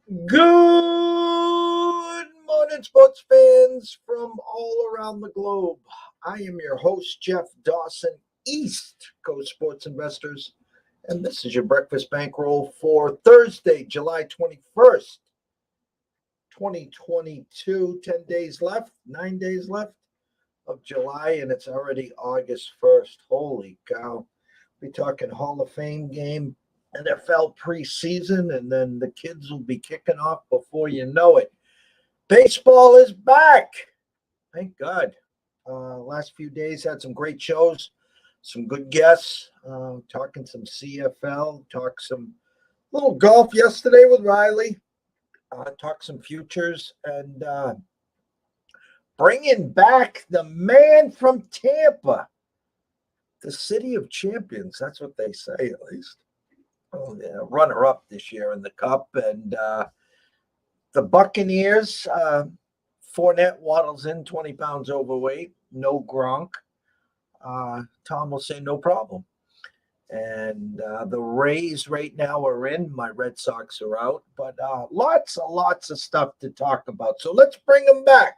Good morning, sports fans from all around the globe. I am your host, Jeff Dawson, East Coast Sports Investors, and this is your breakfast bankroll for Thursday, July 21st, 2022. 10 days left, 9 days left of July, and it's already August 1st. Holy cow. We're talking Hall of Fame game, NFL preseason, and then the kids will be kicking off before you know it. Baseball is back. Thank God. Last few days had some great shows, some good guests, talking some CFL, talked some little golf yesterday with Riley, talked some futures, and bringing back the man from Tampa, the city of champions. That's what they say, at least. Oh, yeah, runner-up this year in the Cup, and the Buccaneers. Fournette waddles in 20 pounds overweight, no Gronk. Tom will say no problem. And the Rays right now are in. My Red Sox are out, but lots of stuff to talk about. So let's bring them back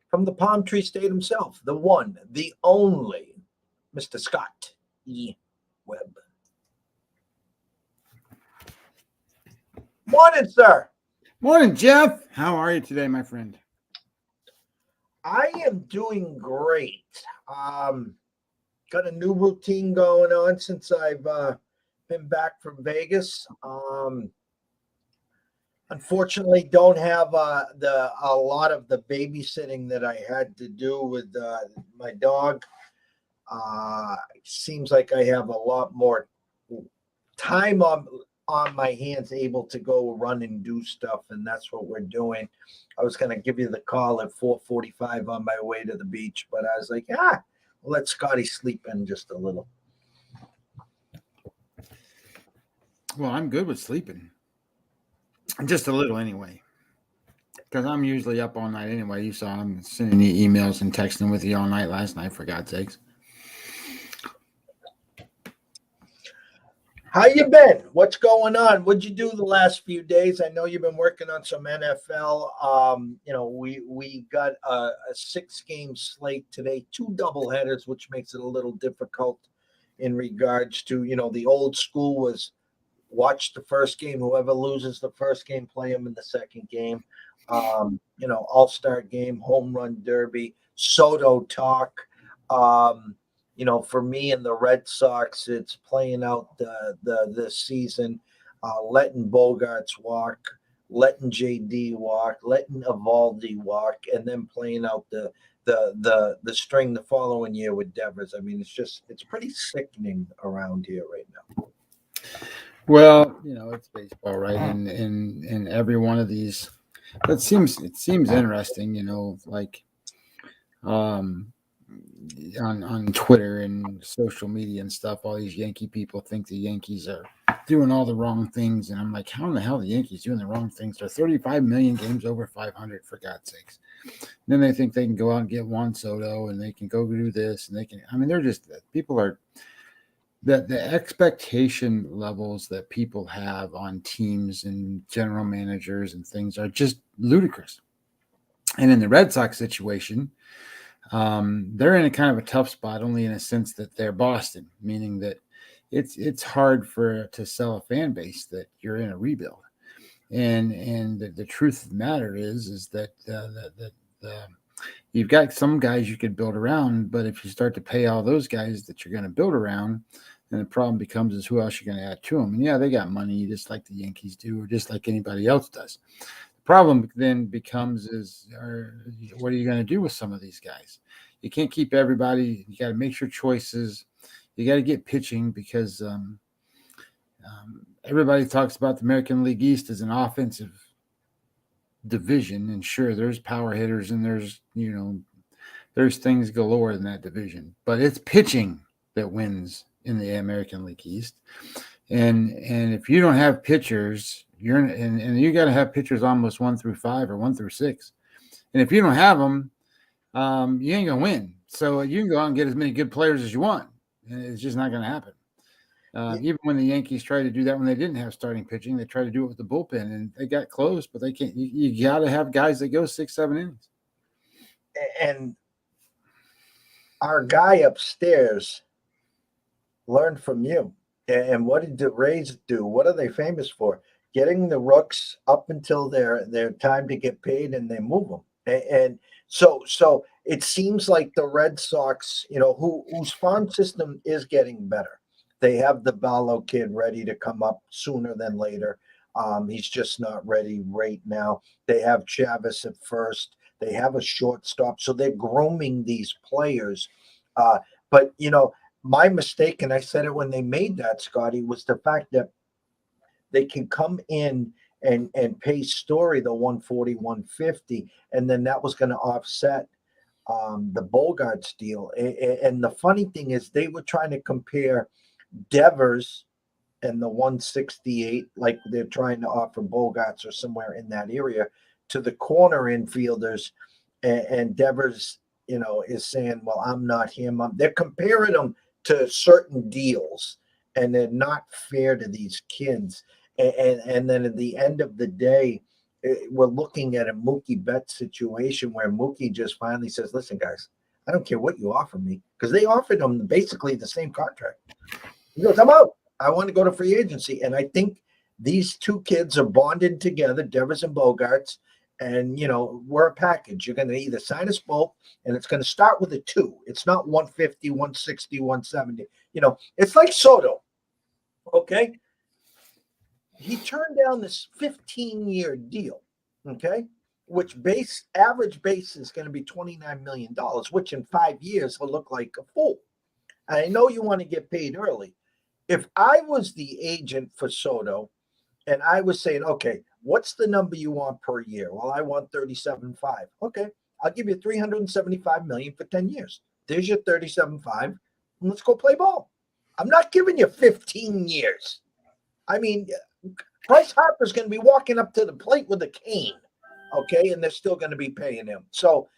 from the Palm Tree State himself, the one, the only, Mr. Scott E. Webb. Morning, sir. Morning, Jeff. How are you today, my friend? I am doing great. Got a new routine going on since I've been back from Vegas. Unfortunately, don't have a lot of the babysitting that I had to do with my dog. Seems like I have a lot more time on my hands, able to go run and do stuff, and that's what we're doing. I was going to give you the call at 4:45 on my way to the beach, but I was like, let Scotty sleep in just a little. Well, I'm good with sleeping. Just a little anyway. Because I'm usually up all night anyway. You saw I'm sending you emails and texting with you all night last night, for God's sakes. How you been? What's going on? What'd you do the last few days? I know you've been working on some NFL. We got a 6-game slate today, 2 doubleheaders, which makes it a little difficult in regards to, the old school was watch the first game. Whoever loses the first game, play them in the second game. All-star game, home run derby, Soto talk. For me and the Red Sox, it's playing out this season, letting Bogarts walk, letting JD walk, letting Evaldi walk, and then playing out the string the following year with Devers. I mean, it's pretty sickening around here right now. Well, it's baseball, right? And every one of these, it seems interesting, like on Twitter and social media and stuff, all these Yankee people think the Yankees are doing all the wrong things. And I'm like, how in the hell are the Yankees doing the wrong things? They're 35 million games over 500, for God's sakes. And then they think they can go out and get Juan Soto and they can go do this. And they're just, people are, the expectation levels that people have on teams and general managers and things are just ludicrous. And in the Red Sox situation, they're in a kind of a tough spot, only in a sense that they're Boston, meaning that it's hard to sell a fan base that you're in a rebuild. And the truth of the matter is that you've got some guys you could build around, but if you start to pay all those guys that you're going to build around, then the problem becomes is who else you're going to add to them. And yeah, they got money just like the Yankees do, or just like anybody else does. Problem then becomes what are you going to do with some of these guys? You can't keep everybody. You got to make your choices. You got to get pitching because everybody talks about the American League East as an offensive division, and sure, there's power hitters and there's things galore in that division, but it's pitching that wins in the American League East. And if you don't have pitchers, and you got to have pitchers almost 1 through 5 or 1 through 6. And if you don't have them, you ain't gonna win. So you can go out and get as many good players as you want, and it's just not going to happen. Yeah, Even when the Yankees tried to do that when they didn't have starting pitching, they tried to do it with the bullpen, and they got close, but they can't. You got to have guys that go 6-7 innings. and our guy upstairs learned from you. And what did the Rays do? What are they famous for? Getting the rooks up until their time to get paid, and they move them. And so it seems like the Red Sox, whose farm system is getting better. They have the Ballo kid ready to come up sooner than later. He's just not ready right now. They have Chavis at first. They have a shortstop, so they're grooming these players. But my mistake, and I said it when they made that, Scotty, was the fact that they can come in and pay Story the 140, 150, and then that was going to offset the Bogarts deal. And the funny thing is, they were trying to compare Devers and the 168, like they're trying to offer Bogarts or somewhere in that area, to the corner infielders. And Devers, is saying, well, I'm not him. They're comparing them to certain deals, and they're not fair to these kids. And then at the end of the day, we're looking at a Mookie Betts situation where Mookie just finally says, listen, guys, I don't care what you offer me, because they offered him basically the same contract. He goes, I'm out. I want to go to free agency. And I think these two kids are bonded together, Devers and Bogarts, and we're a package. You're going to either sign us both, and it's going to start with a 2. It's not 150, 160, 170. It's like Soto. Okay. He turned down this 15-year deal. Okay. Which average base is going to be $29 million, which in 5 years will look like a fool. I know you want to get paid early. If I was the agent for Soto and I was saying, okay, what's the number you want per year? Well, I want 37.5. Okay, I'll give you 375 million for 10 years. There's your 37.5. Let's go play ball. I'm not giving you 15 years. I mean, Bryce Harper's going to be walking up to the plate with a cane. Okay, and they're still going to be paying him. So,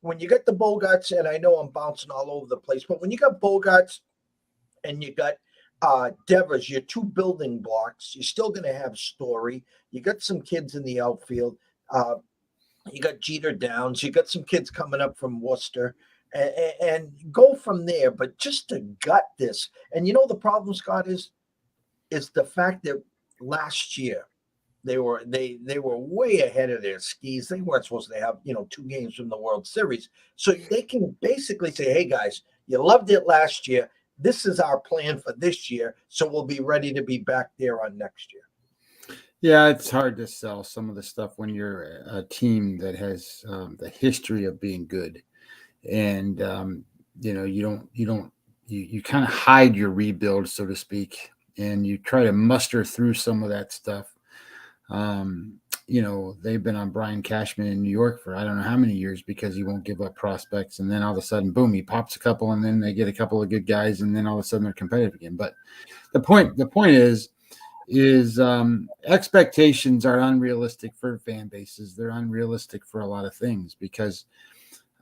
when you get the Bogarts, and I know I'm bouncing all over the place, but when you got Bogarts and you got Devers, your 2 building blocks, you're still going to have Story. You got some kids in the outfield. You got Jeter Downs. You got some kids coming up from Worcester, and go from there. But just to gut this, and the problem, Scott, is the fact that last year they were way ahead of their skis. They weren't supposed to have 2 games from the World Series, so they can basically say, "Hey guys, you loved it last year. This is our plan for this year, so we'll be ready to be back there on next year." Yeah, it's hard to sell some of the stuff when you're a team that has the history of being good, and you kind of hide your rebuild, so to speak, and you try to muster through some of that stuff. They've been on Brian Cashman in New York for I don't know how many years because he won't give up prospects. And then all of a sudden, boom, he pops a couple, and then they get a couple of good guys, and then all of a sudden they're competitive again. But the point is expectations are unrealistic for fan bases. They're unrealistic for a lot of things because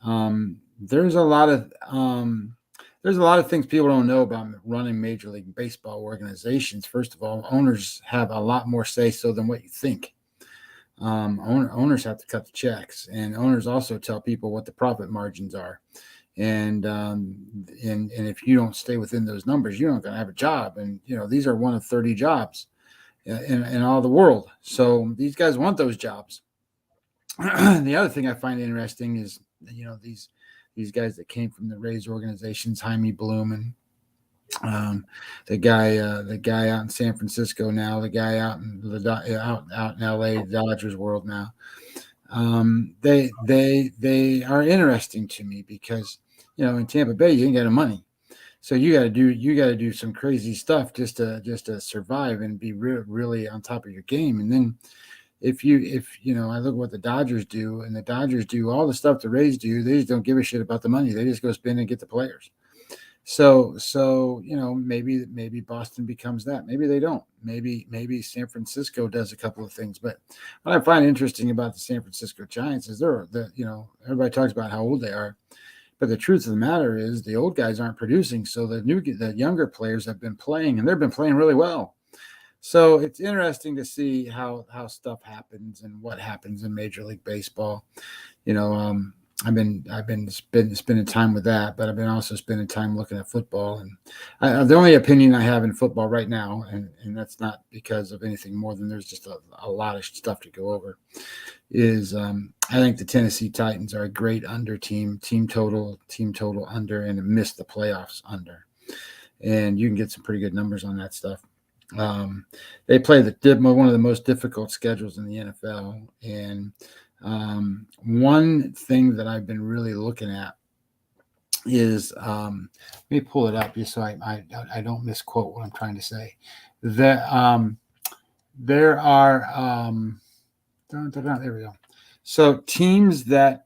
there's a lot of things people don't know about running Major League Baseball organizations. First of all, owners have a lot more say so than what you think. Owners have to cut the checks, and owners also tell people what the profit margins are. And if you don't stay within those numbers, you're not going to have a job. And these are one of 30 jobs in all the world. So these guys want those jobs. The other thing I find interesting is these guys that came from the Rays organizations, Jaime Bloom and the guy out in San Francisco now, the guy out in out in LA, Dodgers world now. They are interesting to me because in Tampa Bay you ain't got the money, so you got to do some crazy stuff just to survive and be really on top of your game. And then if I look at what the Dodgers do, and the Dodgers do all the stuff the Rays do, they just don't give a shit about the money. They just go spend and get the players. So maybe Boston becomes that. Maybe they don't. Maybe San Francisco does a couple of things. But what I find interesting about the San Francisco Giants is everybody talks about how old they are, But the truth of the matter is the old guys aren't producing. So the younger players have been playing, and they've been playing really well. So it's interesting to see how stuff happens and what happens in Major League Baseball. I've been spending time with that, but I've been also spending time looking at football. And the only opinion I have in football right now, and that's not because of anything more than there's just a lot of stuff to go over, is I think the Tennessee Titans are a great under team total under, and missed the playoffs under. And you can get some pretty good numbers on that stuff. They play one of the most difficult schedules in the NFL. And one thing that I've been really looking at is let me pull it up just so I don't misquote what I'm trying to say. That there are there we go. So teams that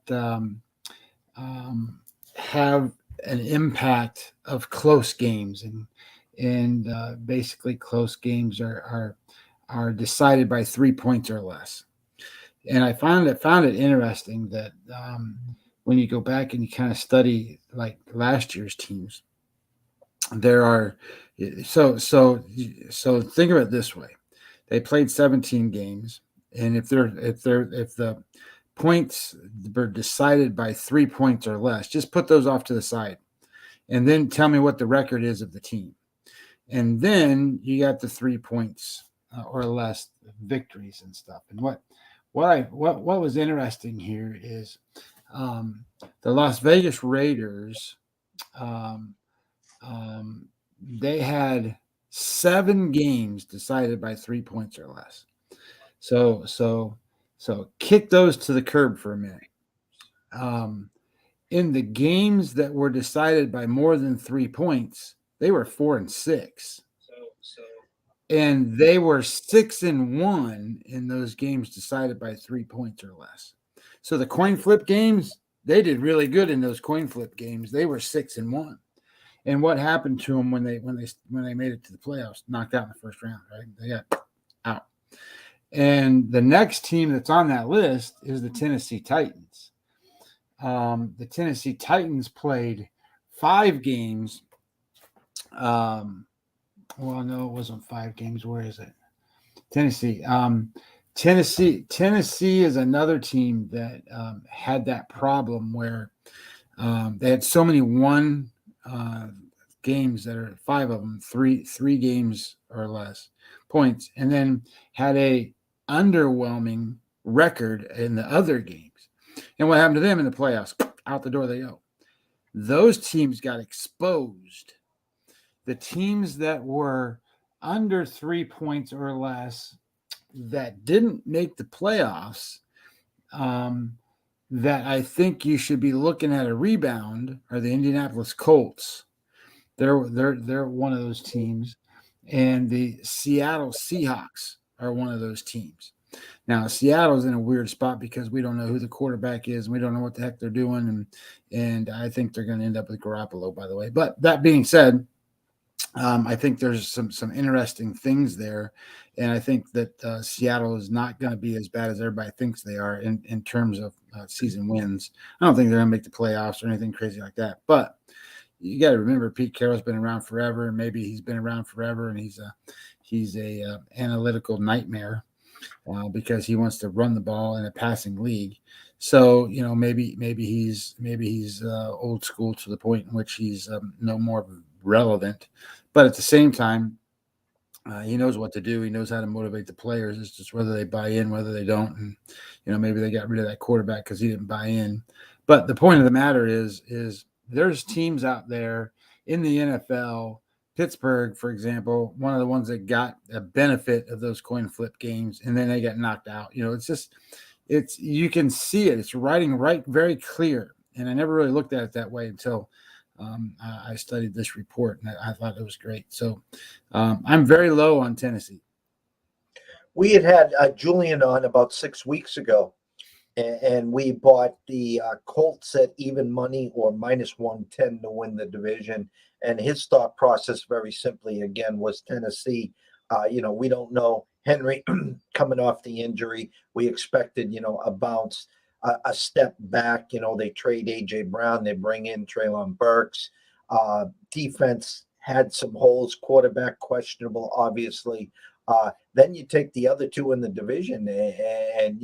have an impact of close games, and basically close games are decided by 3 points or less. And I found it interesting that when you go back and you kind of study like last year's teams, there are so think of it this way: they played 17 games, and if the points were decided by 3 points or less, just put those off to the side, and then tell me what the record is of the team, and then you got the 3 points or less victories and stuff. And what was interesting here is the Las Vegas Raiders. They had 7 games decided by 3 points or less. So kick those to the curb for a minute. In the games that were decided by more than 3 points, they were 4-6. And they were 6-1 in those games decided by 3 points or less. So the coin flip games, they did really good in those coin flip games. They were 6-1. And what happened to them when they made it to the playoffs? Knocked out in the first round, right? They got out. And the next team that's on that list is the Tennessee Titans. The Tennessee Titans played 5 games. Well, no, it wasn't 5 games. Where is it? Tennessee. Tennessee is another team that had that problem where they had so many games that are 5 of them, three games or less points, and then had a underwhelming record in the other games. And what happened to them in the playoffs? Out the door they go. Those teams got exposed. The teams that were under 3 points or less that didn't make the playoffs, that I think you should be looking at a rebound, are the Indianapolis Colts. They're one of those teams, and the Seattle Seahawks are one of those teams. Now, Seattle's in a weird spot because we don't know who the quarterback is, and we don't know what the heck they're doing, and I think they're going to end up with Garoppolo, by the way. But that being said, I think there's some interesting things there, and I think that Seattle is not going to be as bad as everybody thinks they are in terms of season wins. I don't think they're going to make the playoffs or anything crazy like that. But you got to remember, Pete Carroll's been around forever, and maybe he's been around forever, and he's a analytical nightmare because he wants to run the ball in a passing league. So maybe he's old school to the point in which he's no more relevant. But at the same time, he knows what to do. He knows how to motivate the players. It's just whether they buy in, whether they don't. And, maybe they got rid of that quarterback because he didn't buy in. But the point of the matter is there's teams out there in the NFL, Pittsburgh, for example, one of the ones that got a benefit of those coin flip games, and then they got knocked out. You can see it. It's writing very clear. And I never really looked at it that way until I studied this report, and I thought it was great. So I'm very low on Tennessee. We had Julian on about 6 weeks ago, and we bought the Colts at even money or minus 110 to win the division. And his thought process, very simply, again, was Tennessee. We don't know Henry coming off the injury. We expected, a bounce. a step back. They trade AJ Brown, they bring in Treylon Burks. Defense had some holes, quarterback questionable, obviously. Then you take the other two in the division, and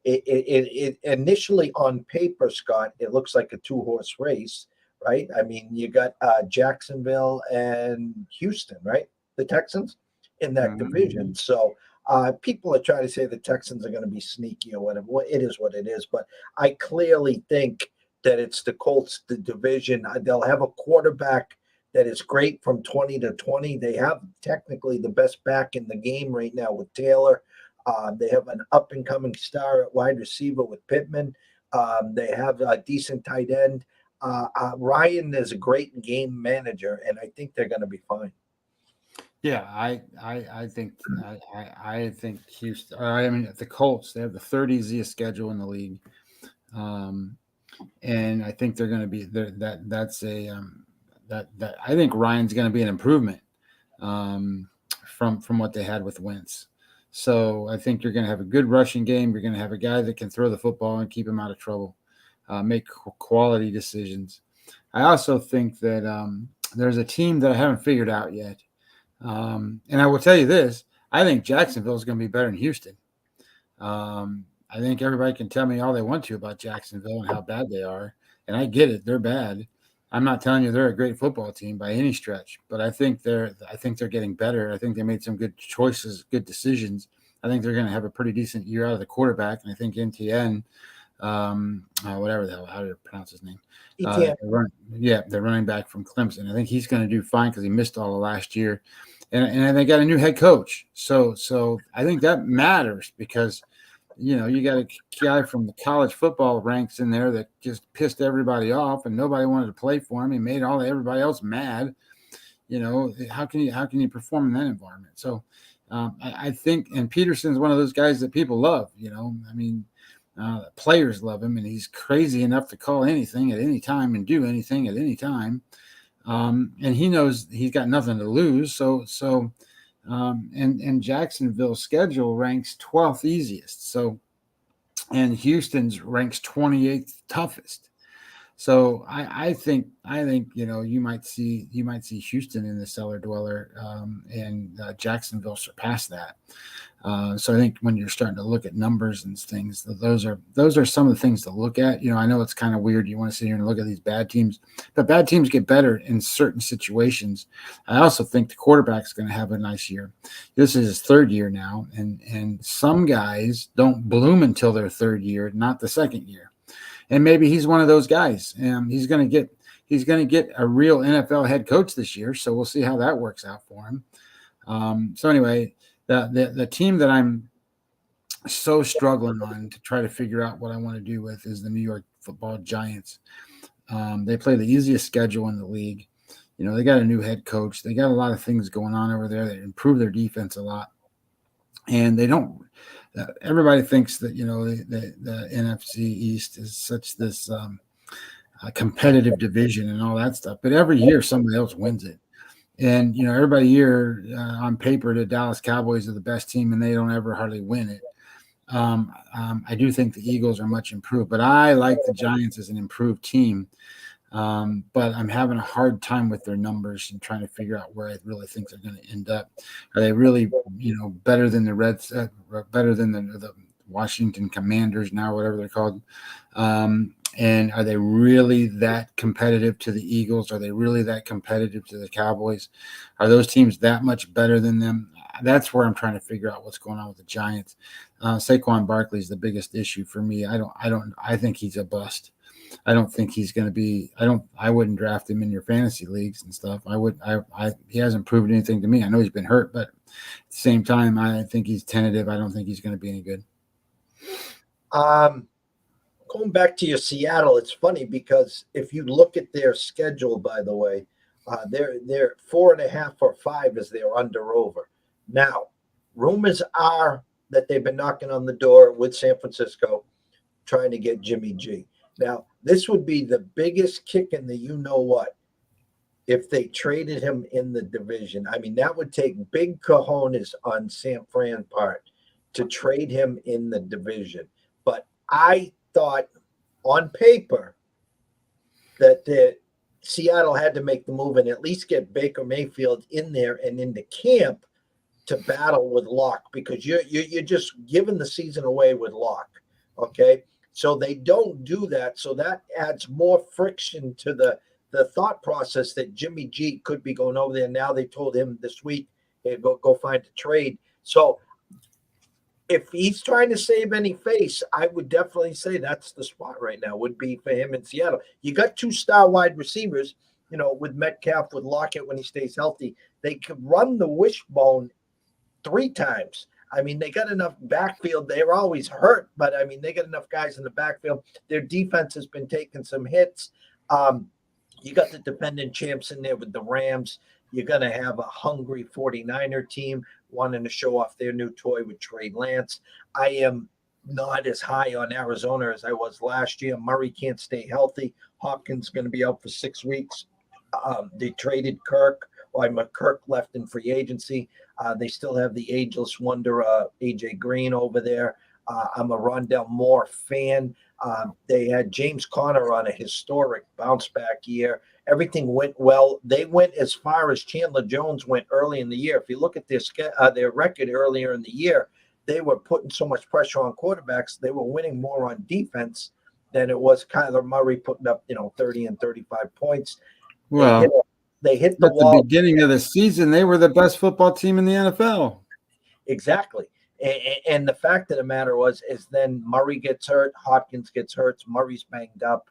it initially on paper, Scott, it looks like a two-horse race, right? I mean, you got Jacksonville and Houston, right? The Texans in that division. So people are trying to say the Texans are going to be sneaky or whatever. Well, it is what it is. But I clearly think that it's the Colts, the division. They'll have a quarterback that is great from 20 to 20. They have technically the best back in the game right now with Taylor. They have an up and coming star at wide receiver with Pittman. They have a decent tight end. Ryan is a great game manager, and I think they're going to be fine. Yeah, I think I think Houston. I mean, the Colts, they have the third easiest schedule in the league, and I think they're going to be there. That I think Ryan's going to be an improvement from what they had with Wentz. So I think you're going to have a good rushing game. You're going to have a guy that can throw the football and keep him out of trouble, make quality decisions. I also think that there's a team that I haven't figured out yet. And I will tell you this, I think Jacksonville is going to be better than Houston. I think everybody can tell me all they want to about Jacksonville and how bad they are. And I get it. They're bad. I'm not telling you they're a great football team by any stretch, but I think they're getting better. I think they made some good choices, good decisions. I think they're going to have a pretty decent year out of the quarterback. And I think NTN, whatever the hell, how do you pronounce his name? They're running back from Clemson. I think he's going to do fine because he missed all of last year. And they got a new head coach. So I think that matters because, you got a guy from the college football ranks in there that just pissed everybody off and nobody wanted to play for him. He made everybody else mad. How can you perform in that environment? So I think, and Peterson's one of those guys that people love, players love him, and he's crazy enough to call anything at any time and do anything at any time. And he knows he's got nothing to lose. And Jacksonville's schedule ranks 12th easiest. So, and Houston's ranks 28th toughest. So I think you might see Houston in the cellar dweller, and Jacksonville surpass that. So I think when you're starting to look at numbers and things, those are some of the things to look at. I know it's kind of weird. You want to sit here and look at these bad teams, but bad teams get better in certain situations. I also think the quarterback's going to have a nice year. This is his third year now, and some guys don't bloom until their third year, not the second year. And maybe he's one of those guys. He's going to get a real NFL head coach this year. So we'll see how that works out for him. So anyway, the team that I'm so struggling on to try to figure out what I want to do with is the New York Football Giants. They play the easiest schedule in the league. They got a new head coach. They got a lot of things going on over there. They improved their defense a lot. And they don't. Everybody thinks that the NFC East is such this competitive division and all that stuff. But every year somebody else wins it. And everybody year on paper the Dallas Cowboys are the best team, and they don't ever hardly win it. I do think the Eagles are much improved, but I like the Giants as an improved team. But I'm having a hard time with their numbers and trying to figure out where I really think they're going to end up. Are they really, better than the Reds, better than the Washington Commanders now, whatever they're called? And are they really that competitive to the Eagles? Are they really that competitive to the Cowboys? Are those teams that much better than them? That's where I'm trying to figure out what's going on with the Giants. Saquon Barkley is the biggest issue for me. I think he's a bust. I don't think he's going to be. I wouldn't draft him in your fantasy leagues and stuff. He hasn't proved anything to me. I know he's been hurt, but at the same time, I think he's tentative. I don't think he's going to be any good. Going back to your Seattle, it's funny because if you look at their schedule, by the way, they're 4.5 or 5 is their under over. Now, rumors are that they've been knocking on the door with San Francisco, trying to get Jimmy G. Now, this would be the biggest kick in the you-know-what if they traded him in the division. I mean, that would take big cojones on San Fran part to trade him in the division. But I thought on paper that Seattle had to make the move and at least get Baker Mayfield in there and into camp to battle with Locke, because you're just giving the season away with Locke. Okay. So they don't do that. So that adds more friction to the thought process that Jimmy G could be going over there. Now they told him this week, hey, go find a trade. So if he's trying to save any face, I would definitely say that's the spot right now, would be for him in Seattle. You got 2-star wide receivers, with Metcalf, with Lockett when he stays healthy. They could run the wishbone 3 times. I mean, they got enough backfield. They're always hurt, but I mean, they got enough guys in the backfield. Their defense has been taking some hits. You got the defending champs in there with the Rams. You're going to have a hungry 49er team wanting to show off their new toy with Trey Lance. I am not as high on Arizona as I was last year. Murray can't stay healthy. Hopkins is going to be out for 6 weeks. They traded Kirk. Kirk left in free agency. They still have the ageless wonder, AJ Green over there. I'm a Rondell Moore fan. They had James Conner on a historic bounce back year. Everything went well. They went as far as Chandler Jones went early in the year. If you look at their record earlier in the year, they were putting so much pressure on quarterbacks. They were winning more on defense than it was Kyler Murray putting up, 30 and 35 points. Well, they hit the at wall. the beginning of the season, they were the best football team in the NFL. Exactly. And the fact of the matter is then Murray gets hurt, Hopkins gets hurt, Murray's banged up,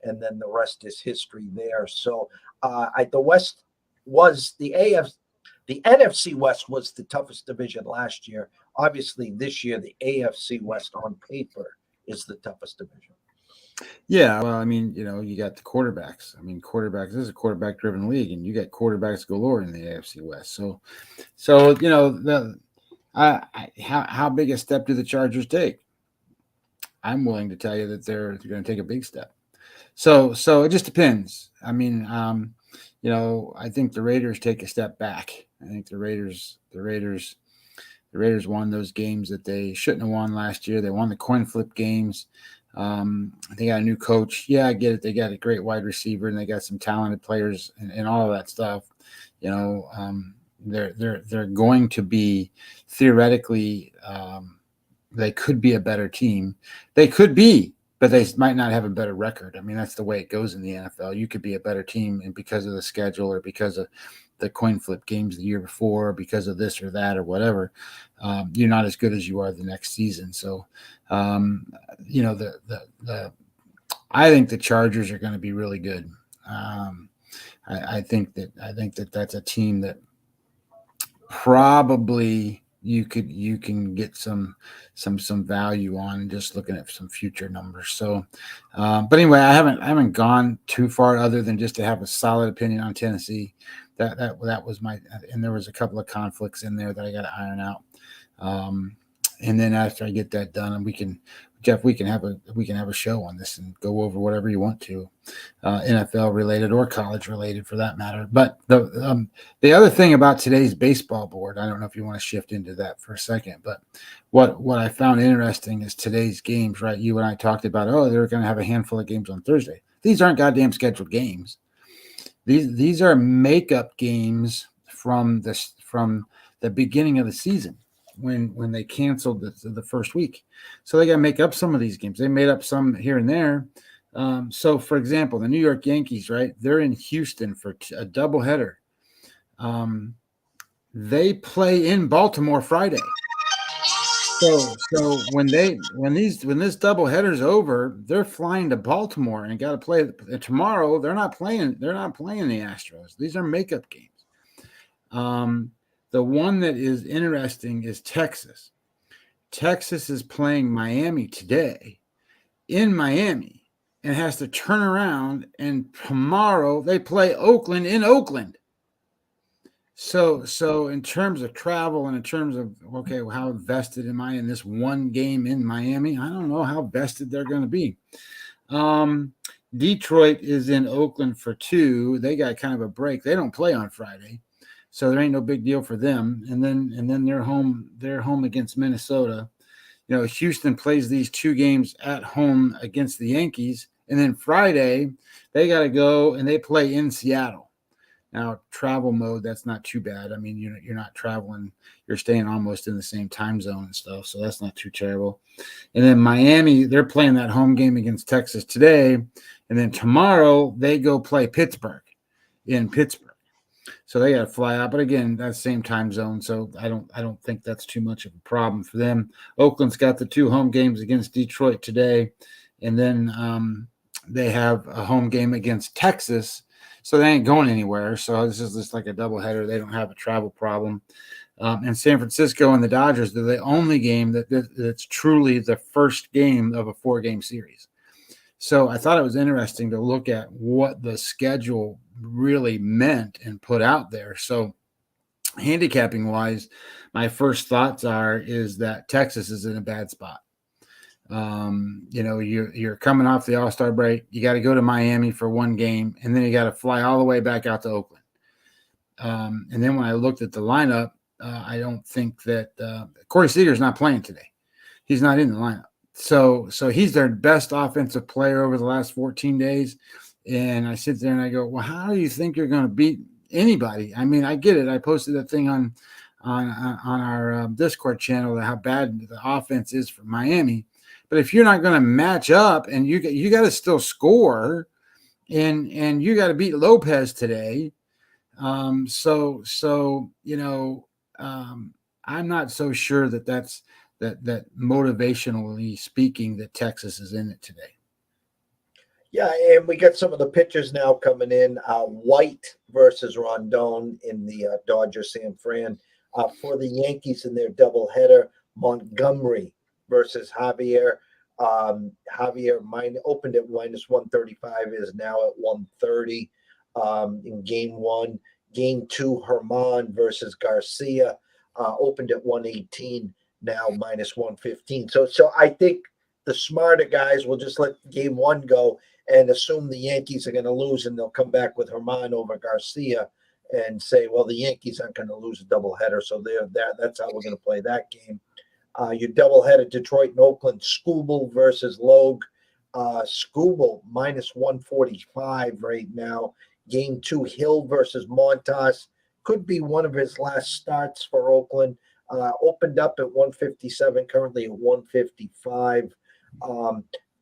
and then the rest is history there. So the West was the NFC West was the toughest division last year. Obviously, this year, the AFC West on paper is the toughest division. Yeah, well, I mean, you got the quarterbacks. I mean, quarterbacks, this is a quarterback-driven league, and you got quarterbacks galore in the AFC West. So how big a step do the Chargers take? I'm willing to tell you that they're going to take a big step. So it just depends. I mean, I think the Raiders take a step back. I think the Raiders won those games that they shouldn't have won last year. They won the coin flip games. They got a new coach. Yeah, I get it. They got a great wide receiver and they got some talented players and all of that stuff. They're going to be theoretically, they could be a better team. They could be, but they might not have a better record. I mean, that's the way it goes in the NFL. You could be a better team, and because of the schedule or because of the coin flip games the year before, or because of this or that or whatever, you're not as good as you are the next season. So, I think the Chargers are going to be really good. I think that that's a team that probably you can get some value on just looking at some future numbers. So, but anyway, I haven't gone too far other than just to have a solid opinion on Tennessee. That was my, and there was a couple of conflicts in there that I got to iron out. And then after I get that done, and we can have a show on this and go over whatever you want to, NFL related or college related for that matter. But the other thing about today's baseball board, I don't know if you want to shift into that for a second, but what I found interesting is today's games, right? You and I talked about, they're going to have a handful of games on Thursday. These aren't goddamn scheduled games. These are makeup games from the beginning of the season when they canceled the first week. So they got to make up some of these games. They made up some here and there. So, for example, the New York Yankees, right? They're in Houston for a doubleheader. They play in Baltimore Friday. So when this doubleheader's over, they're flying to Baltimore and got to play tomorrow. They're not playing the Astros. These are makeup games. The one that is interesting is Texas. Texas is playing Miami today in Miami and has to turn around, and tomorrow they play Oakland in Oakland. So in terms of travel and in terms of, how vested am I in this one game in Miami? I don't know how vested they're going to be. Detroit is in Oakland for 2. They got kind of a break. They don't play on Friday, so there ain't no big deal for them. And then they're home against Minnesota. Houston plays these 2 games at home against the Yankees, and then Friday they got to go and they play in Seattle. Now, travel mode, that's not too bad. I mean, you're not traveling. You're staying almost in the same time zone and stuff, so that's not too terrible. And then Miami, they're playing that home game against Texas today, and then tomorrow they go play Pittsburgh in Pittsburgh. So they got to fly out, but again, that's same time zone, so I don't think that's too much of a problem for them. Oakland's got the 2 home games against Detroit today, and then they have a home game against Texas. So they ain't going anywhere. So this is just like a doubleheader. They don't have a travel problem. And San Francisco and the Dodgers, they're the only game that's truly the first game of a 4-game series. So I thought it was interesting to look at what the schedule really meant and put out there. So handicapping wise, my first thoughts is that Texas is in a bad spot. You're coming off the All-Star break. You got to go to Miami for 1 game, and then you got to fly all the way back out to Oakland. And then when I looked at the lineup, I don't think that Corey Seager's not playing today. He's not in the lineup. So he's their best offensive player over the last 14 days. And I sit there and I go, well, how do you think you're going to beat anybody? I mean, I get it. I posted that thing on our Discord channel, how bad the offense is for Miami. But if you're not going to match up, and you got to still score, and you got to beat Lopez today, I'm not so sure that motivationally speaking that Texas is in it today. Yeah, and we got some of the pitchers now coming in. White versus Rondon in the Dodger San Fran. For the Yankees in their doubleheader, Montgomery versus Javier. Javier opened at minus 135, is now at 130 in game 1. Game 2, Herman versus Garcia, opened at 118, now minus 115. So I think the smarter guys will just let game 1 go and assume the Yankees are going to lose, and they'll come back with Herman over Garcia and say, well, the Yankees aren't going to lose a doubleheader, so that's how we're going to play that game. Your doubleheader, Detroit and Oakland, Skubal versus Logue. Skubal minus 145 right now. Game 2, Hill versus Montas. Could be one of his last starts for Oakland. Opened up at 157, currently at 155.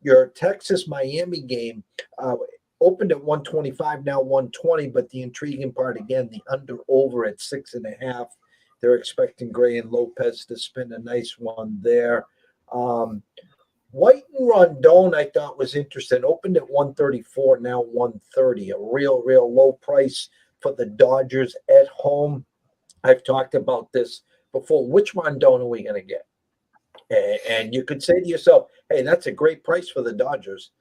Your Texas-Miami game opened at 125, now 120, but the intriguing part, again, the under-over at 6.5. They're expecting Gray and Lopez to spin a nice one there. White and Rondon, I thought was interesting. Opened at 134, now 130. A real low price for the Dodgers at home. I've talked about this before. Which Rondon are we going to get? And you could say to yourself, hey, that's a great price for the Dodgers.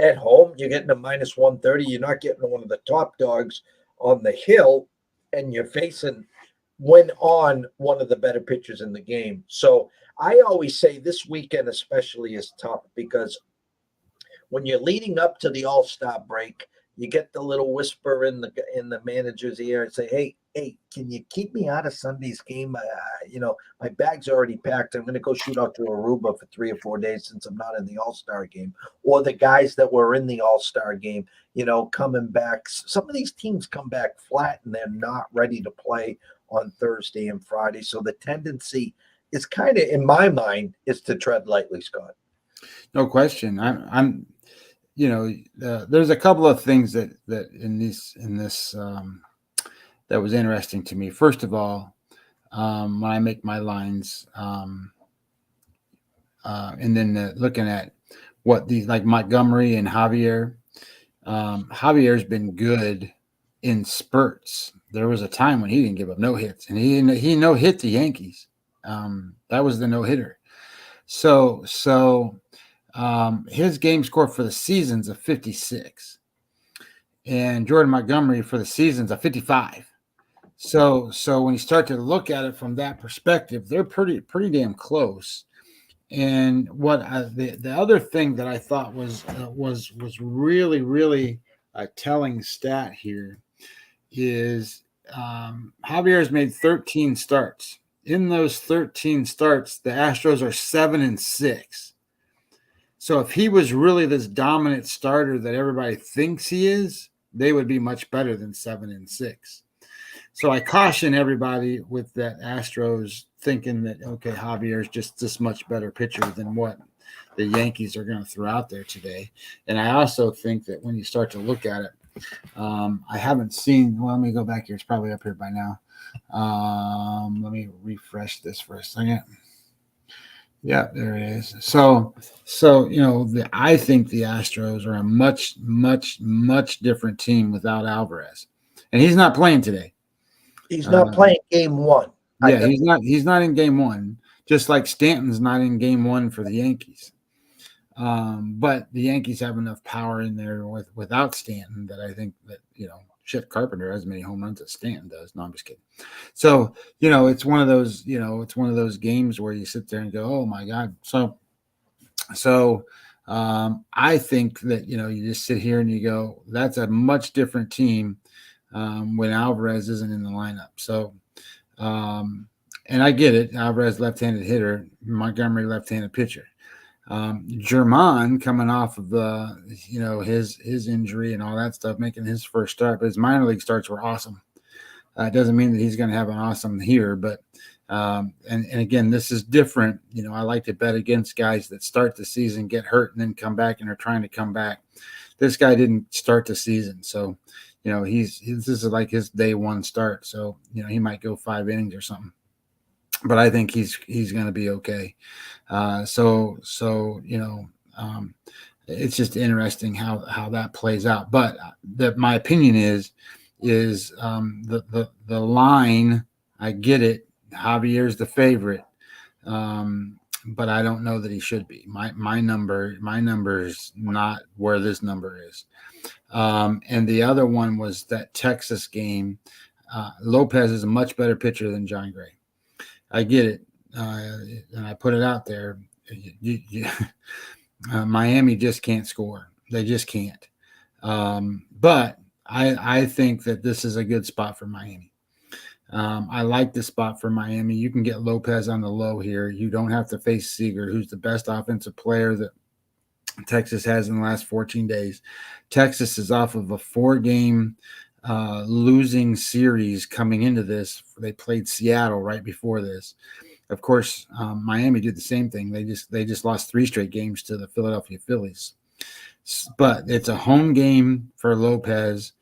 At home, you're getting a minus 130. You're not getting one of the top dogs on the hill, and you're facing one of the better pitchers in the game. So I always say this weekend especially is tough, because when you're leading up to the All-Star break, you get the little whisper in the manager's ear and say, hey, can you keep me out of Sunday's game? My bag's already packed. I'm going to go shoot out to Aruba for 3 or 4 days since I'm not in the All-Star game. Or the guys that were in the All-Star game, coming back. Some of these teams come back flat and they're not ready to play on Thursday and Friday. So the tendency is kind of, in my mind, is to tread lightly, Scott. No question. I'm there's a couple of things that in this that was interesting to me. First of all, when I make my lines, and then looking at what these, like Montgomery and Javier. Javier's been good in spurts. There was a time when he didn't give up no hits, and he no hit the Yankees. That was the no hitter. So his game score for the season's a 56, and Jordan Montgomery for the season's a 55. So when you start to look at it from that perspective, they're pretty damn close. And what the other thing that I thought was really a telling stat here is Javier's made 13 starts in those 13 starts, the Astros are 7-6. So if he was really this dominant starter that everybody thinks he is, they would be much better than 7-6. So I caution everybody with that Astros thinking that, okay, Javier's just this much better pitcher than what the Yankees are going to throw out there today. And I also think that when you start to look at it, I haven't seen, well, let me go back here. It's probably up here by now. Let me refresh this for a second. Yeah, there it is. So I think the Astros are a much, much, much different team without Alvarez, and he's not playing today. He's not playing game one. Yeah, he's not in game one. Just like Stanton's not in game one for the Yankees. But the Yankees have enough power in there without Stanton that I think that Chet Carpenter has as many home runs as Stanton does. No, I'm just kidding. So, it's one of those, games where you sit there and go, oh my God. So I think that, you just sit here and you go, that's a much different team when Alvarez isn't in the lineup. So, and I get it. Alvarez left-handed hitter, Montgomery left-handed pitcher. Germán coming off of his injury and all that stuff, making his first start, but his minor league starts were awesome. It doesn't mean that he's going to have an awesome here, but and again, this is different. I like to bet against guys that start the season, get hurt, and then come back and are trying to come back. This guy didn't start the season, so this is like his day one start. So he might go 5 innings or something. But I think he's going to be okay. It's just interesting how that plays out. But my opinion is the line. I get it. Javier's the favorite, but I don't know that he should be. My number is not where this number is. And the other one was that Texas game. Lopez is a much better pitcher than John Gray. I get it, and I put it out there. Miami just can't score. They just can't. But I think that this is a good spot for Miami. I like the spot for Miami. You can get Lopez on the low here. You don't have to face Seager, who's the best offensive player that Texas has in the last 14 days. Texas is off of a 4-game losing series coming into this. They played Seattle right before this. Of course, Miami did the same thing. They just lost 3 straight games to the Philadelphia Phillies. But it's a home game for Lopez.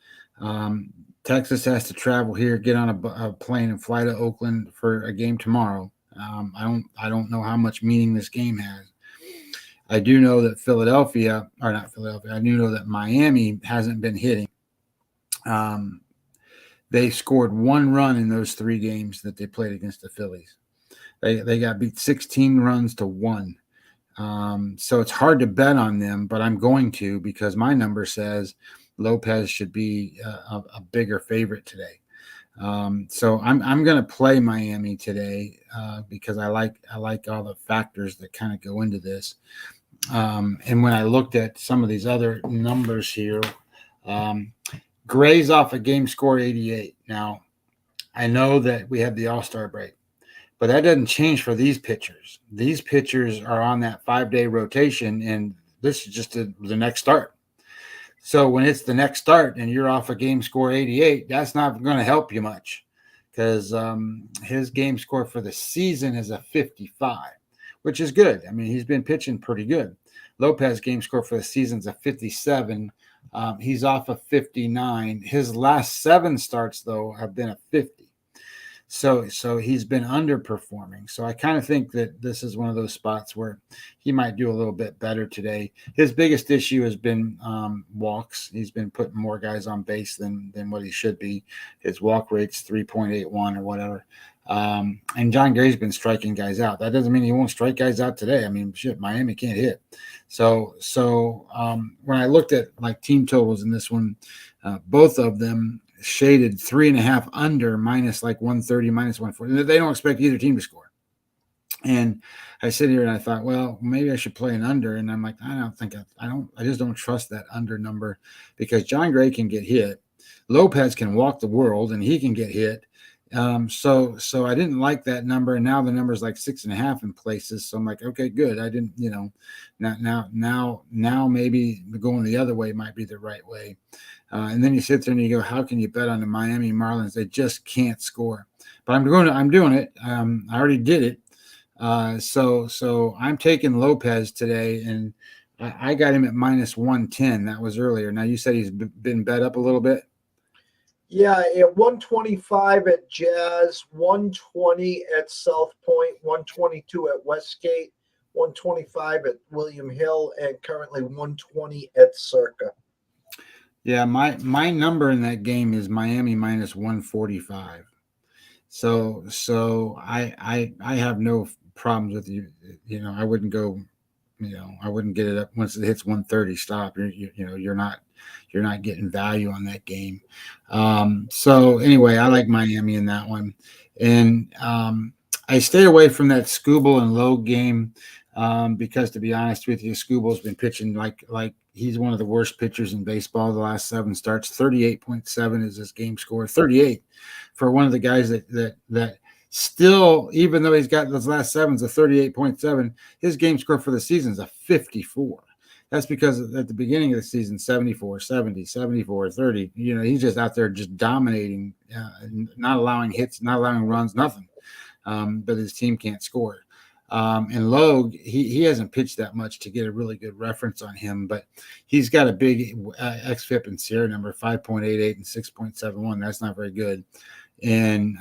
Texas has to travel here, get on a plane, and fly to Oakland for a game tomorrow. I don't know how much meaning this game has. I do know that I do know that Miami hasn't been hitting. They scored 1 run in those 3 games that they played against the Phillies. They got beat 16 runs to 1. So it's hard to bet on them, but I'm going to, because my number says Lopez should be a bigger favorite today. So I'm going to play Miami today because I like all the factors that kind of go into this. And when I looked at some of these other numbers here, Gray's off a game score 88. Now, I know that we have the All-Star break, but that doesn't change for these pitchers. These pitchers are on that 5-day rotation, and this is just the next start. So when it's the next start and you're off a game score 88, that's not going to help you much, because his game score for the season is a 55, which is good. I mean, he's been pitching pretty good. Lopez game score for the season is a 57. He's off a 59. His last 7 starts, though, have been a 50. So he's been underperforming. So I kind of think that this is one of those spots where he might do a little bit better today. His biggest issue has been walks. He's been putting more guys on base than what he should be. His walk rate's 3.81 or whatever. And John Gray's been striking guys out. That doesn't mean he won't strike guys out today. I mean, shit, Miami can't hit. So when I looked at like team totals in this one, both of them shaded 3.5 under, minus like 130, minus 140. They don't expect either team to score. And I sit here and I thought, well, maybe I should play an under. And I'm like, I just don't trust that under number, because John Gray can get hit. Lopez can walk the world and he can get hit. So I didn't like that number, and now the number is like 6.5 in places. So I'm like, okay, good. I didn't, now maybe going the other way might be the right way. And then you sit there and you go, how can you bet on the Miami Marlins? They just can't score. But I'm doing it. I already did it. So I'm taking Lopez today, and I got him at -110. That was earlier. Now you said he's been bet up a little bit. Yeah, at 125 at Jazz, 120 at South Point, 122 at Westgate, 125 at William Hill, and currently 120 at Circa. Yeah, my number in that game is Miami -145. So I have no problems with you. I wouldn't go. I wouldn't get it up once it hits 130. Stop. You're not getting value on that game. So anyway, I like Miami in that one, and I stay away from that Scooble and Lowe game because, to be honest with you, Scooble's been pitching like he's one of the worst pitchers in baseball. The last 7 starts, 38.7 is his game score. 38 for one of the guys that still, even though he's got those last 7s a 38.7, his game score for the season is a 54. That's because at the beginning of the season, 74, 70, 74, 30, he's just out there just dominating, not allowing hits, not allowing runs, nothing. But his team can't score. And Logue, he hasn't pitched that much to get a really good reference on him, but he's got a big xFIP and Sierra number, 5.88 and 6.71. That's not very good. And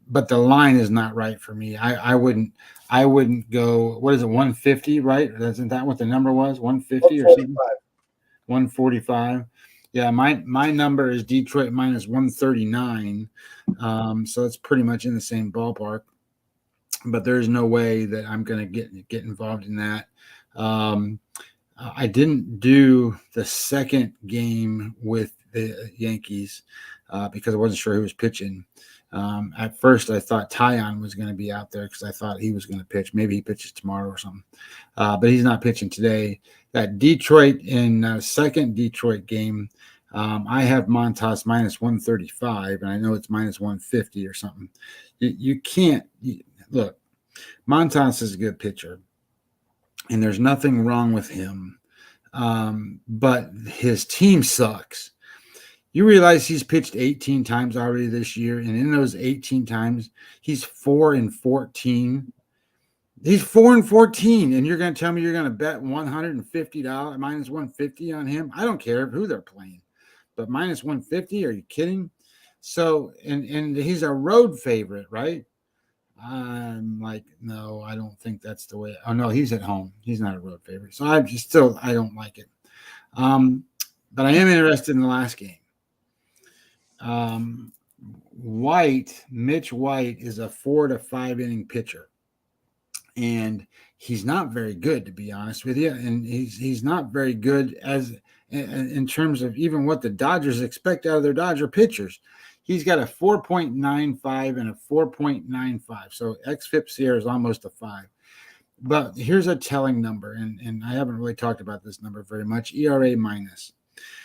but the line is not right for me. I wouldn't go. What is it? 150, right? Isn't that what the number was? 150 or something? 145. Yeah, my number is Detroit -139. So it's pretty much in the same ballpark. But there's no way that I'm going to get involved in that. I didn't do the second game with the Yankees because I wasn't sure who was pitching. At first, I thought Tyon was going to be out there because I thought he was going to pitch. Maybe he pitches tomorrow or something. But he's not pitching today. That Detroit in second Detroit game, I have Montas -135, and I know it's -150 or something. You can't look. Montas is a good pitcher, and there's nothing wrong with him. But his team sucks. You realize he's pitched 18 times already this year, and in those 18 times, he's 4-14. He's 4-14, and you're going to tell me you're going to bet $150 -150 on him? I don't care who they're playing, but -150? Are you kidding? So, and he's a road favorite, right? I'm like, no, I don't think that's the way. Oh no, he's at home. He's not a road favorite. So I don't like it. But I am interested in the last game. Mitch White is a 4 to 5 inning pitcher, and he's not very good, to be honest with you. And he's not very good as in terms of even what the Dodgers expect out of their Dodger pitchers. He's got a 4.95 and a 4.95. So xFIP Sierra is almost a 5. But here's a telling number, and I haven't really talked about this number very much. ERA minus.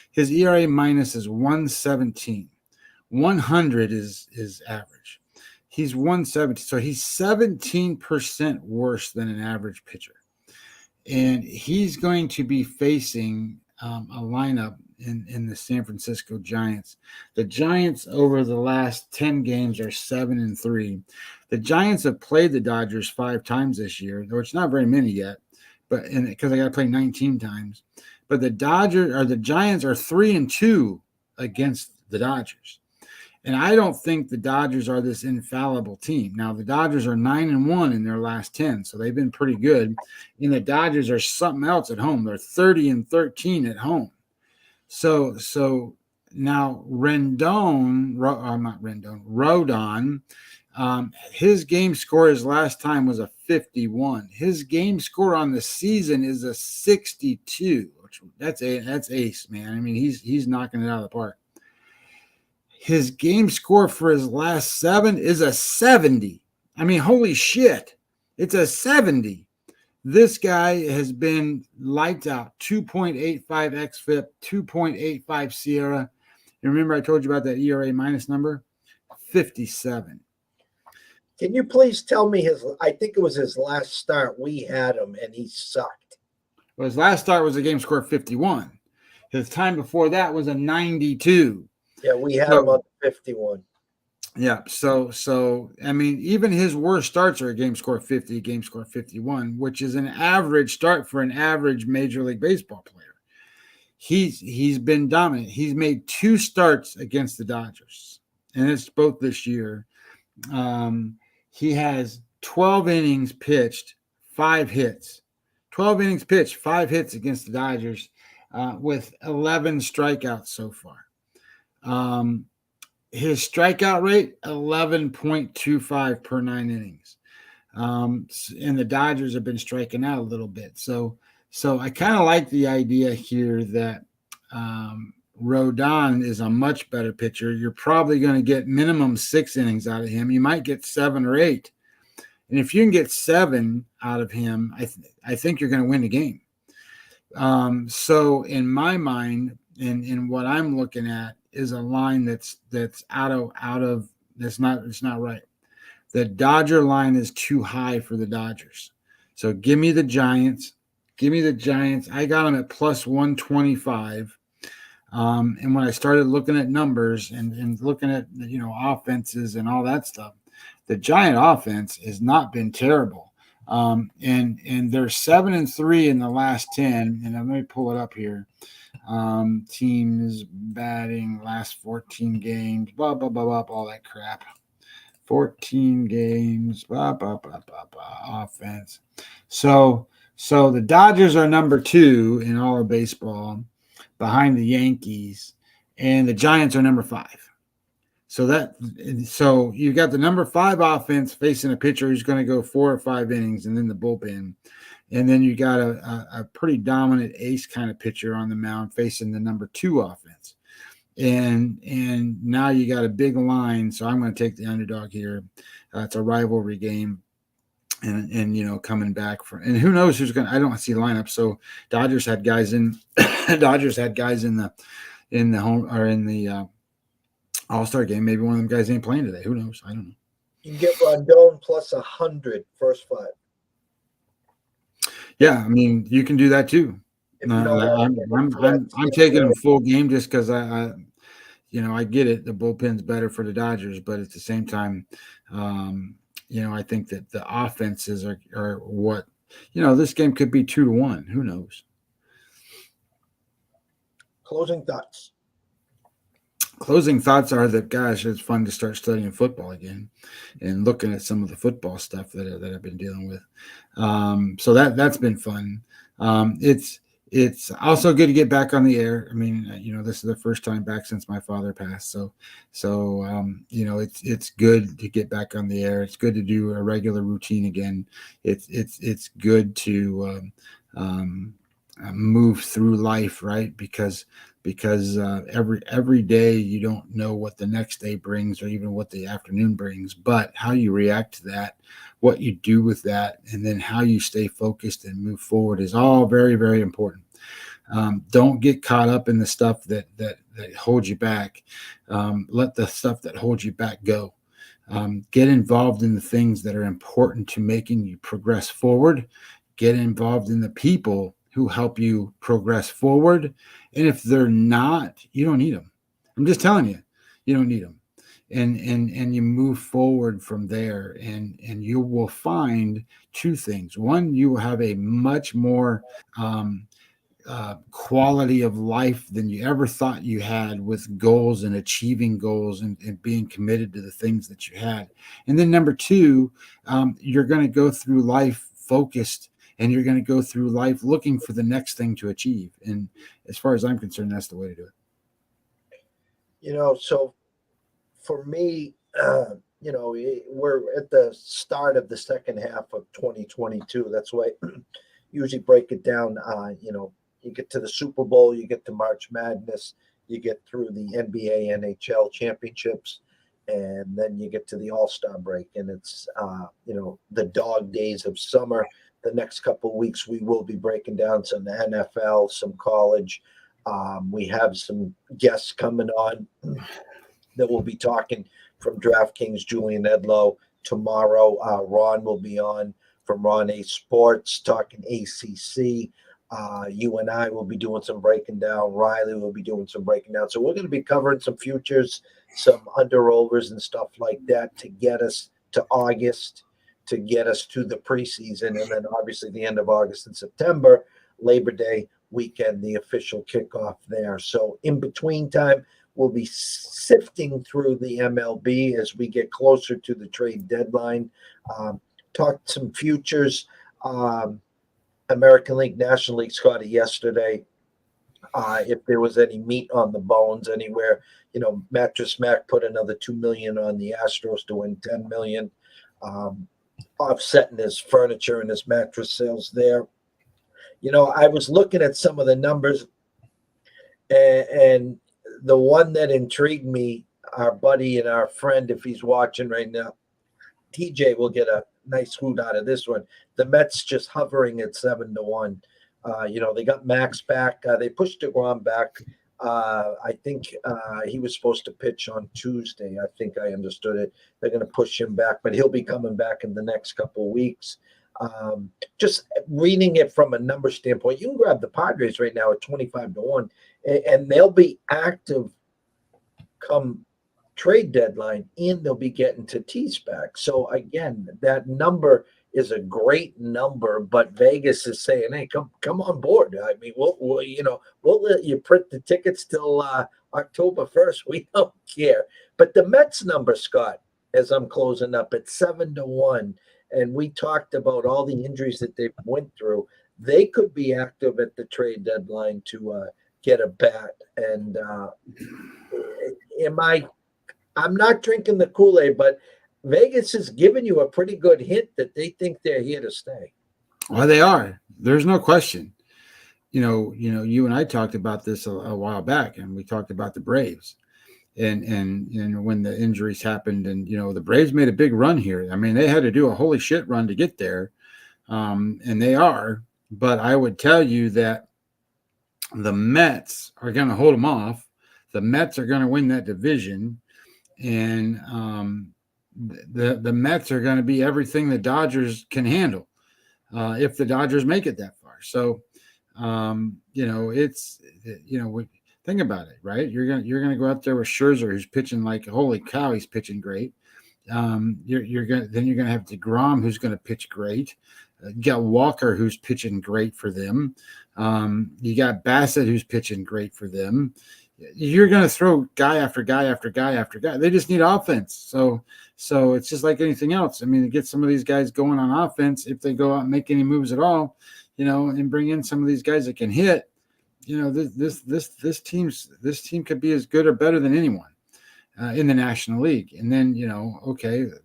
His ERA minus is 117. 100 is average. He's 170. So he's 17% worse than an average pitcher. And he's going to be facing a lineup in the San Francisco Giants. The Giants over the last 10 games are 7-3. The Giants have played the Dodgers 5 times this year, though it's not very many yet, but because I got to play 19 times. But the Giants are 3-2 against the Dodgers. And I don't think the Dodgers are this infallible team. Now, the Dodgers are 9-1 in their last 10, so they've been pretty good. And the Dodgers are something else at home. They're 30-13 at home. So now Rodon, his game score his last time was a 51. His game score on the season is a 62. That's ace, man. I mean, he's knocking it out of the park. His game score for his last 7 is a 70. I mean, holy shit. It's a 70. This guy has been lights out. 2.85 xFIP, 2.85 Sierra. You remember I told you about that ERA minus number? 57. Can you please tell me I think it was his last start. We had him and he sucked. Well, his last start was a game score 51. His time before that was a 92. Yeah, we had him on 51. Yeah. So I mean, even his worst starts are a game score 50, a game score 51, which is an average start for an average Major League Baseball player. He's been dominant. He's made 2 starts against the Dodgers, and it's both this year. He has 12 innings pitched, 5 hits. 12 innings pitched, 5 hits against the Dodgers, with 11 strikeouts so far. His strikeout rate, 11.25 per 9 innings. And the Dodgers have been striking out a little bit. So I kind of like the idea here that Rodon is a much better pitcher. You're probably going to get minimum 6 innings out of him. You might get 7 or 8. And if you can get 7 out of him, I think you're going to win the game. So in my mind, and what I'm looking at is a line that's out of it's not right. The Dodger line is too high for the Dodgers. So give me the Giants. I got them at plus 125. And when I started looking at numbers and looking at, offenses and all that stuff, the Giant offense has not been terrible. And they're 7-3 in the last 10. And let me pull it up here. Teams batting last 14 games, blah, blah, blah, blah, all that crap. 14 games, blah, blah, blah, blah, blah, offense. So the Dodgers are number 2 in all of baseball behind the Yankees, and the Giants are number 5. So you got the number 5 offense facing a pitcher who's going to go 4 or 5 innings, and then the bullpen. And then you got a pretty dominant ace kind of pitcher on the mound facing the number 2 offense. And now you got a big line. So I'm going to take the underdog here. It's a rivalry game. And coming back and who knows who's going to, I don't see lineup. So Dodgers had guys in the home or in the All-Star game. Maybe one of them guys ain't playing today. Who knows? I don't know. You can get Rondon plus 100 first 5. Yeah, I mean, you can do that too. I'm taking a full game just because I get it. The bullpen's better for the Dodgers, but at the same time, I think that the offenses are what, this game could be 2-1. Who knows? Closing thoughts. Closing thoughts are that, gosh, it's fun to start studying football again and looking at some of the football stuff that I've been dealing with. So that's been fun. It's also good to get back on the air. I mean, this is the first time back since my father passed. So it's good to get back on the air. It's good to do a regular routine again. It's good to move through life, right? Because every day you don't know what the next day brings or even what the afternoon brings, but how you react to that, what you do with that, and then how you stay focused and move forward is all very, very important. Don't get caught up in the stuff that holds you back. Let the stuff that holds you back go. Get involved in the things that are important to making you progress forward. Get involved in the people who help you progress forward. And if they're not, you don't need them. I'm just telling you, you don't need them. And you move forward from there, and you will find 2 things. One, you will have a much more quality of life than you ever thought you had, with goals and achieving goals and being committed to the things that you had. And then number 2, you're going to go through life focused, and you're going to go through life looking for the next thing to achieve. And as far as I'm concerned, that's the way to do it. So for me, we're at the start of the second half of 2022. That's why I usually break it down. You get to the Super Bowl, you get to March Madness, you get through the NBA, NHL championships, and then you get to the All-Star break. And it's, the dog days of summer. The next couple of weeks, we will be breaking down some NFL, some college. We have some guests coming on that will be talking from DraftKings, Julian Edlow. Tomorrow, Ron will be on from Ron A Sports talking ACC. You and I will be doing some breaking down. Riley will be doing some breaking down. So we're going to be covering some futures, some under-overs and stuff like that to get us to August, to get us to the preseason. And then obviously the end of August and September, Labor Day weekend, the official kickoff there. So in between time, we'll be sifting through the MLB as we get closer to the trade deadline. Talked some futures. American League, National League, Scotty, yesterday. If there was any meat on the bones anywhere, Mattress Mac put another $2 million on the Astros to win $10 million, offsetting his furniture and his mattress sales there. I was looking at some of the numbers, and the one that intrigued me, our buddy and our friend, if he's watching right now, TJ will get a nice hoot out of this one. The Mets just hovering at 7-1. They got Max back. They pushed DeGrom back. I think he was supposed to pitch on Tuesday. I think I understood it. They're going to push him back, but he'll be coming back in the next couple of weeks. Just reading it from a number standpoint, you can grab the Padres right now at 25-1, and they'll be active come trade deadline, and they'll be getting Tatis back. So again, that number is a great number, but Vegas is saying, "Hey, come on board." I mean, we'll let you print the tickets till October 1st. We don't care. But the Mets number, Scott, as I'm closing up at 7-1, and we talked about all the injuries that they went through. They could be active at the trade deadline to get a bat. And I'm not drinking the Kool-Aid, but Vegas has given you a pretty good hint that they think they're here to stay. Well, they are. There's no question. You and I talked about this a while back, and we talked about the Braves, and when the injuries happened, and the Braves made a big run here. I mean, they had to do a holy shit run to get there, and they are. But I would tell you that the Mets are going to hold them off. The Mets are going to win that division. And the Mets are going to be everything the Dodgers can handle if the Dodgers make it that far. So, think about it, right? You're gonna go out there with Scherzer, who's pitching like holy cow, he's pitching great. You're gonna have DeGrom, who's gonna pitch great. You got Walker, who's pitching great for them. You got Bassett, who's pitching great for them. You're going to throw guy after guy after guy after guy. They just need offense. So it's just like anything else. I mean, to get some of these guys going on offense, if they go out and make any moves at all, and bring in some of these guys that can hit, this team could be as good or better than anyone in the National League. And then,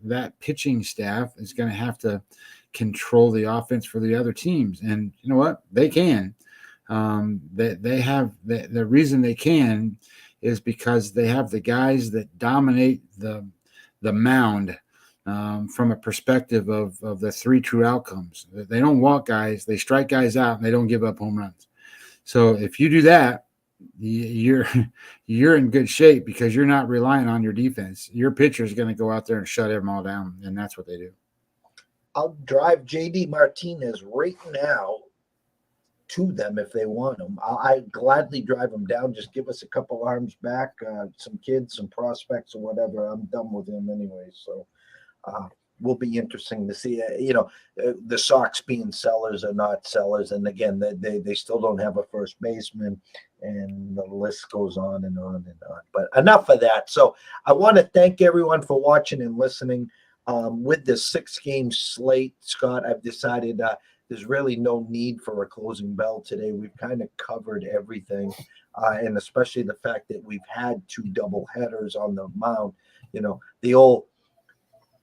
that pitching staff is going to have to control the offense for the other teams. And you know what? They can. They have the reason they can is because they have the guys that dominate the mound from a perspective of the three true outcomes. They don't walk guys, they strike guys out, and they don't give up home runs. So if you do that, you're in good shape because you're not relying on your defense. Your pitcher is going to go out there and shut them all down, and that's what they do. I'll drive JD Martinez right now to them if they want him. I gladly drive him down. Just give us a couple arms back, some kids, some prospects, or whatever. I'm done with him anyway. So will be interesting to see. The Sox being sellers or not sellers, and again, they still don't have a first baseman, and the list goes on and on and on. But enough of that. So I want to thank everyone for watching and listening. With this 6-game slate, Scott, I've decided there's really no need for a closing bell today. We've kind of covered everything, and especially the fact that we've had 2 double headers on the mound.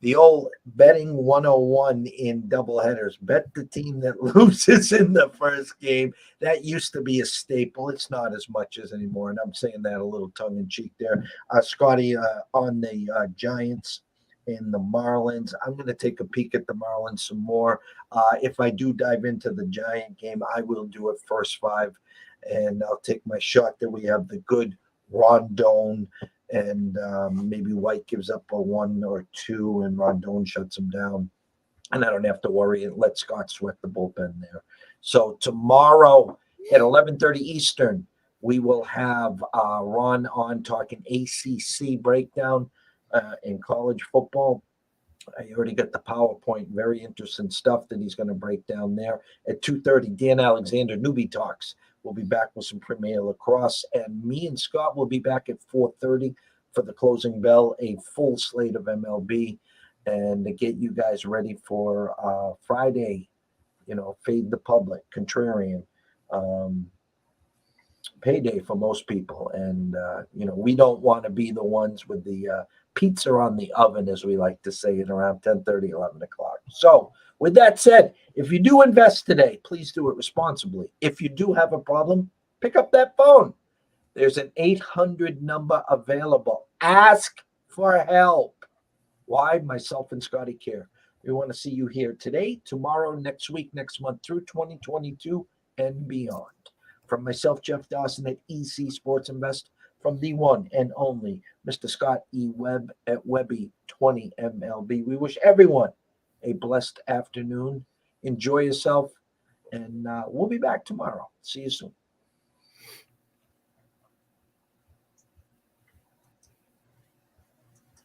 The old betting 101 in double headers. Bet the team that loses in the first game. That used to be a staple. It's not as much as anymore, and I'm saying that a little tongue-in-cheek there. Scotty, on the Giants and the Marlins. I'm going to take a peek at the Marlins some more. If I do dive into the Giant game, I will do it first 5, and I'll take my shot that we have the good Rondon and maybe White gives up a 1 or 2, and Rondon shuts him down. And I don't have to worry and let Scott sweat the bullpen there. So tomorrow at 11:30 Eastern, we will have Ron on talking ACC breakdown in college football. I already got the PowerPoint. Very interesting stuff that he's going to break down there. At 2:30, Dan Alexander, Newbie Talks. We'll be back with some Premier Lacrosse. And me and Scott will be back at 4:30 for the closing bell, a full slate of MLB, and to get you guys ready for Friday, fade the public, contrarian. Payday for most people. And, we don't want to be the ones with the pizza on the oven, as we like to say, at around 10:30, 11 o'clock. So with that said, if you do invest today, please do it responsibly. If you do have a problem, pick up that phone. There's an 800 number available. Ask for help. Why? Myself and Scotty care. We want to see you here today, tomorrow, next week, next month, through 2022 and beyond. From myself, Jeff Dawson at EC Sports Invest, from the one and only Mr. Scott E. Webb at Webby 20 MLB. We wish everyone a blessed afternoon. Enjoy yourself, and we'll be back tomorrow. See you soon.